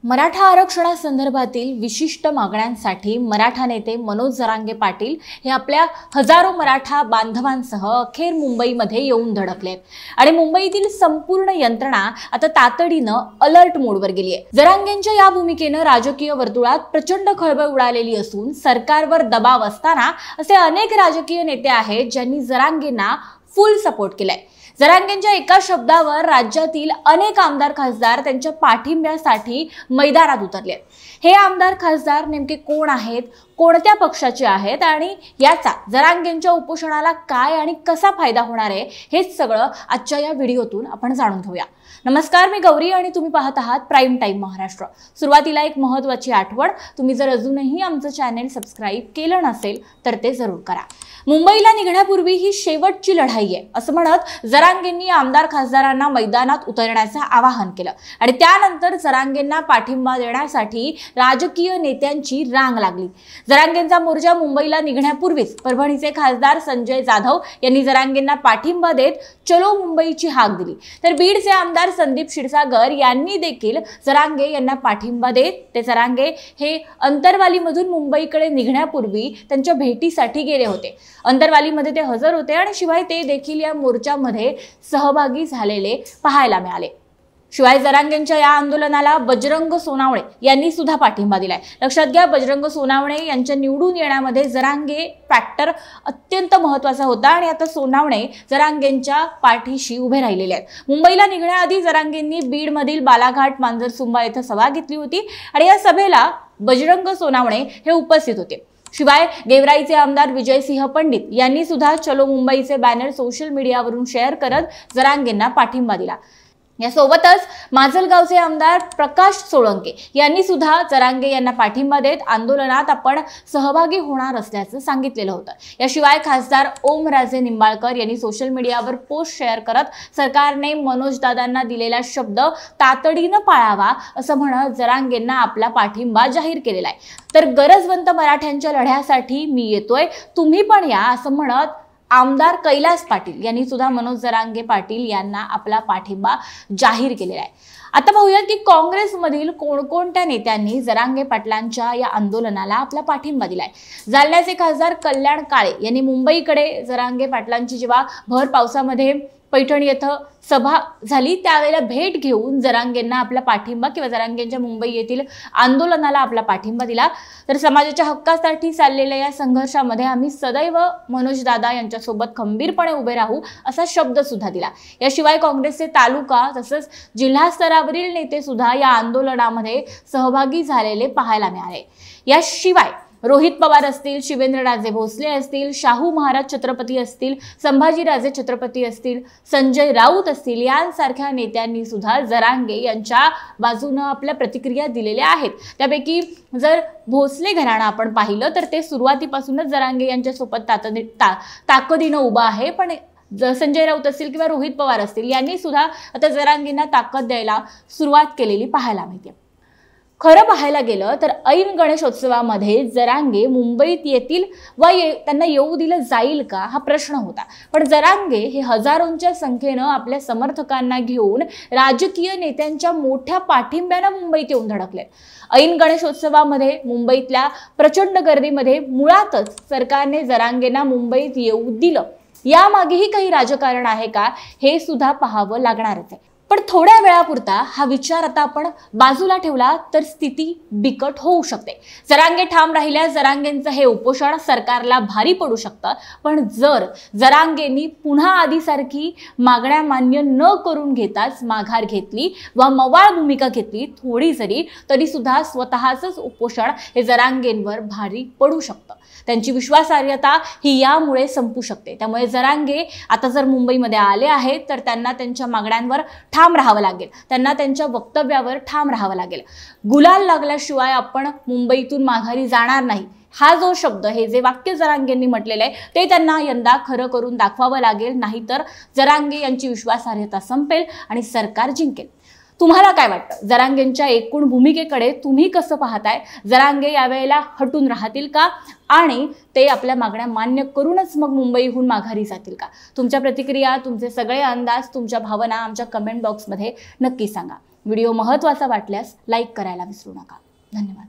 मराठा आरक्षणासंदर्भातील विशिष्ट मागण्यांसाठी मराठा नेते मनोज जरांगे पाटील हे आपल्या हजारो मराठा बांधवांसह अखेर मुंबईमध्ये येऊन धडकले आणि मुंबईतील संपूर्ण यंत्रणा आता तातडीनं अलर्ट मोडवर गेली आहे। जरांगेंच्या या भूमिकेनं राजकीय वर्तुळात प्रचंड खळबळ उडालेली असून सरकारवर दबाव असताना असे अनेक राजकीय नेते आहेत ज्यांनी जरांगेंना फुल सपोर्ट केलाय। जरांगेंच्या एका शब्दावर राज्यातील अनेक आमदार खासदार त्यांच्या पाठिंब्यासाठी मैदानात उतरले। हे आमदार खासदार नेमके कोण आहेत, कोणत्या पक्षाचे आहेत आणि याचा जरांगेंच्या उपोषणाला काय आणि कसा फायदा होणार आहे हे सगळं आजच्या या व्हिडिओतून आपण जाणून घेऊया। नमस्कार, मी गौरी आणि तुम्ही पाहत आहात प्राइम टाइम महाराष्ट्र। सुरुवातीला एक महत्त्वाची आठवण, तुम्ही जर अजूनही आमचं चॅनल सबस्क्राइब केलं नसेल तर ते जरूर करा। मुंबईला निघण्यापूर्वी ही शेवटची लढाई आहे असं म्हणत जरांगेंनी आमदार खासदारांना मैदानात उतरण्याचं आवाहन केलं आणि त्यानंतर जरांगेंना पाठिंबा देण्यासाठी राजकीय नेत्यांची रांग लागली। जरांगेंचा मोर्चा मुंबईला निघण्यापूर्वीच परभणीचे खासदार संजय जाधव यांनी जरांगेंना पाठिंबा देत चलो मुंबईची हाक दिली, तर बीडचे आमदार संदीप क्षीरसागर यांनी देखील जरांगे यांना पाठिंबा देत ते जरांगे हे अंतरवालीमधून मुंबईकडे निघण्यापूर्वी त्यांच्या भेटीसाठी गेले होते। अंतरवालीमध्ये ते हजर होते आणि शिवाय ते देखील या मोर्चामध्ये सहभागी झालेले पाहायला मिळाले। शिवाय जरांगेंच्या या आंदोलनाला बजरंग सोनावणे यांनी सुद्धा पाठिंबा दिलाय। लक्षात घ्या, बजरंग सोनावणे यांच्या निवडून येण्यामध्ये जरांगे फॅक्टर अत्यंत महत्त्वाचा होता आणि आता सोनावणे जरांगेंच्या पाठीशी उभे राहिलेले आहेत। मुंबईला निघण्याआधी जरांगेंनी बीडमधील बालाघाट मांजरसुंबा येथे सभा घेतली होती आणि या सभेला बजरंग सोनावणे हे उपस्थित होते। शिवाय गेवराईचे आमदार विजयसिंह पंडित यांनी सुद्धा चलो मुंबईचे बॅनर सोशल मीडियावरून शेअर करत जरांगेंना पाठिंबा दिला। यासोबतच माजलगावचे आमदार प्रकाश सोळंके यांनी सुद्धा जरांगे यांना पाठिंबा देत आंदोलनात आपण सहभागी होणार असल्याचं सांगितलेलं होतं। याशिवाय खासदार ओमराजे निंबाळकर यांनी सोशल मीडियावर पोस्ट शेअर करत सरकारने मनोज दादांना दिलेला शब्द तातडीनं पाळावा असं म्हणत जरांगेंना आपला पाठिंबा जाहीर केलेला आहे। तर गरजवंत मराठ्यांच्या लढ्यासाठी मी येतोय, तुम्ही पण या असं म्हणत आमदार कैलास पाटील यांनी सुद्धा मनोज जरांगे पाटील यांना आपला पाठिंबा जाहीर केलेला आहे। आता पाहूया की काँग्रेसमधील कोणकोणत्या नेत्यांनी जरांगे पाटलांच्या या आंदोलनाला आपला पाठिंबा दिलाय। जालन्याचे खासदार कल्याण काळे यांनी मुंबईकडे जरांगे पाटलांची जेव्हा भर पावसामध्ये पैठण येथे सभा झाली त्यावेळेला भेट घेऊन जरांगेंना आपला पाठिंबा किंवा जरांगेंच्या मुंबई येथील आंदोलनाला आपला पाठिंबा दिला। तर समाजाच्या हक्कासाठी चाललेल्या या संघर्षामध्ये आम्ही सदैव मनोज दादा यांच्यासोबत खंबीरपणे उभे राहू असा शब्द सुद्धा दिला। याशिवाय काँग्रेसचे तालुका तसंच जिल्हा स्तरावरील नेते सुद्धा या आंदोलनामध्ये सहभागी झालेले पाहायला मिळाले। याशिवाय रोहित पवार असतील, शिवेंद्रराजे भोसले असतील, शाहू महाराज छत्रपती असतील, संभाजीराजे छत्रपती असतील, संजय राऊत असतील यांसारख्या नेत्यांनी सुद्धा जरांगे यांच्या बाजूने आपल्या प्रतिक्रिया दिलेल्या आहेत। त्यापैकी जर भोसले घराणं आपण पाहिलं तर ते सुरुवातीपासूनच जरांगे यांच्या सोबत ताकदीनं उभा आहे, पण संजय राऊत असतील किंवा रोहित पवार असतील यांनी सुद्धा आता जरांगेंना ताकद द्यायला सुरुवात केलेली पाहायला मिळते। खरं पाहायला गेलं तर ऐन गणेशोत्सवामध्ये जरांगे मुंबईत येतील व त्यांना येऊ दिलं जाईल का हा प्रश्न होता, पण जरांगे हे हजारोंच्या संख्येनं आपल्या समर्थकांना घेऊन राजकीय नेत्यांच्या मोठ्या पाठिंब्यानं मुंबईत येऊन धडकले। ऐन गणेशोत्सवामध्ये मुंबईतल्या प्रचंड गर्दीमध्ये मुळातच सरकारने जरांगेंना मुंबईत येऊ दिलं, यामागेही काही राजकारण आहे का हे सुद्धा पाहावं लागणारच आहे। पण थोड्या वेळापुरता हा विचार आता आपण बाजूला ठेवला तर स्थिती बिकट होऊ शकते। जरांगे ठाम राहिल्यास जरांगेंचं हे उपोषण सरकारला भारी पडू शकतं, पण जर जरांगेंनी पुन्हा आधीसारखी मागण्या मान्य न करून घेताच माघार घेतली व मवाळ भूमिका घेतली थोडी जरी, तरी सुद्धा स्वतःच उपोषण हे जरांगेंवर भारी पडू शकतं। त्यांची विश्वासार्हता ही यामुळे संपू शकते। त्यामुळे जरांगे आता जर मुंबईमध्ये आले आहेत तर त्यांना त्यांच्या मागण्यांवर ठाम राहावं लागेल, त्यांना त्यांच्या वक्तव्यावर ठाम राहावं लागेल। गुलाल लागल्याशिवाय आपण मुंबईतून माघारी जाणार नाही हा जो शब्द, हे जे वाक्य जरांगेंनी म्हटलेलं आहे ते त्यांना यंदा खरं करून दाखवावं लागेल, नाहीतर जरांगे यांची विश्वासार्हता संपेल आणि सरकार जिंकेल। तुम्हाला काय वाटतं? जरांगेंच्या एकूण भूमिकेकडे तुम्ही कसं पाहताय? जरांगे यावेळेला हटून राहतील का आणि ते आपल्या मागण्या मान्य करूनच मग मुंबईहून माघारी जातील का? तुमच्या प्रतिक्रिया, तुमचे सगळे अंदाज, तुमच्या भावना आमच्या कमेंट बॉक्समध्ये नक्की सांगा। व्हिडिओ महत्त्वाचा वाटल्यास लाईक करायला विसरू नका. धन्यवाद.